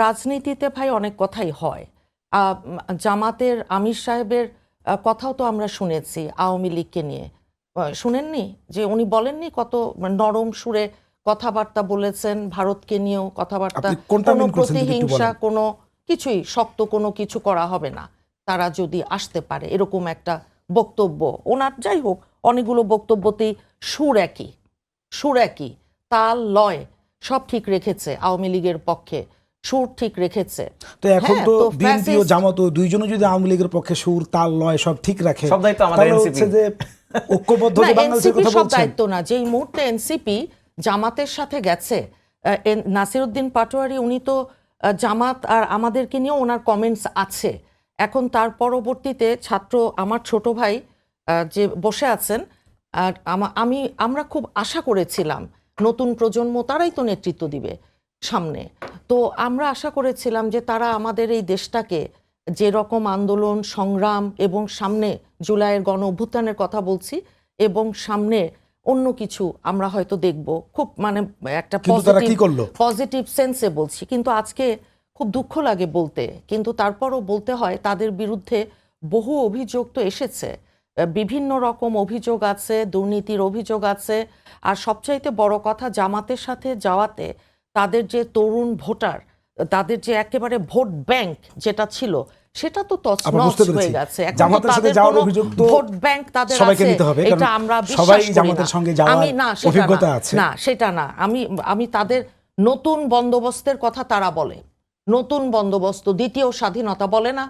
রাজনীতিতে ভাই অনেক কথাই হয়। জামাতের আমির সাহেবের কথাও তো আমরা শুনেছি আওয়ামী লীগকে নিয়ে। শুনেননি যে উনি বলেননি কত নরম সুরে কথাবার্তা বলেছেন, ভারতকে নিয়েও কথাবার্তা, আপনি কোনটা কোনো মিন করছেন যদি একটু প্রতিহিংসা, বলেন। কোনো কিছুই শক্ত কোনো কিছু করা হবে না তারা যদি আসতে পারে, এরকম একটা বক্তব্য ওনার। যাই হোক, অনেকগুলো বক্তব্যতেই সুর একই, তাল লয় সব ঠিক রেখেছে আওয়ামী লীগের পক্ষে, সুর ঠিক রেখেছে। তো এখন হ্যাঁ, তো তো বিএনপি ও fascist- জামাত দুইজনই যদি আওয়ামী লীগের পক্ষে সুর তাল লয় সব ঠিক রাখে, সব দায়িত্ব আমাদের তাহলে NCP হচ্ছে যে ঐক্যবদ্ধ না, যে বাংলাদেশের এনসিপি কথা সব বলছেন। দায়িত্ব না। যেই মুহূর্তে এনসিপি জামাতের সাথে গেছে, নাসিরউদ্দিন পাটোয়ারি উনি তো জামাত আর আমাদেরকে নিয়েও ওনার কমেন্টস আছে। এখন তার পরবর্তীতে আমার ছোট ভাই যে বসে আছেন, আর আমরা খুব আশা করেছিলাম নতুন প্রজন্ম তারাই তো নেতৃত্ব দিবে সামনে। তো আমরা আশা করেছিলাম যে তারা আমাদের এই দেশটাকে যে রকম আন্দোলন সংগ্রাম এবং সামনে জুলাইয়ের গণ অভ্যুত্থানের কথা বলছি, এবং সামনে অন্য কিছু আমরা হয়তো দেখব, খুব মানে একটা কিন্তু তারা কি করলো? পজিটিভ সেন্সে বলছি। কিন্তু আজকে খুব দুঃখ লাগে বলতে, কিন্তু তারপরও বলতে হয় তাদের বিরুদ্ধে বহু অভিযোগ তো এসেছে, বিভিন্ন রকম অভিযোগ আছে, দুর্নীতির অভিযোগ আছে। আর সবচাইতে বড় কথা, জামাতের সাথে যাওয়াতে তাদের যে তরুণ ভোটার, তাদের যে একেবারে ভোট ব্যাংক যেটা ছিল, সেটা তো তছনছ হয়ে গেছে। এখন তো জামাতের সাথে তাদের যাওয়ার কোনো অভিযোগ তো ভোট ব্যাংক তাদের সবাইকে আছে, নিতে হবে, এটা কারণ আমরা সবাই বিশ্বাস করি জামাতের না। সঙ্গে যাওয়ার অভিজ্ঞতা আছে। না, সেটা না। আমি তাদের নতুন বন্দোবস্তের কথা তারা বলে, নতুন বন্দোবস্ত, দ্বিতীয় স্বাধীনতা বলে না।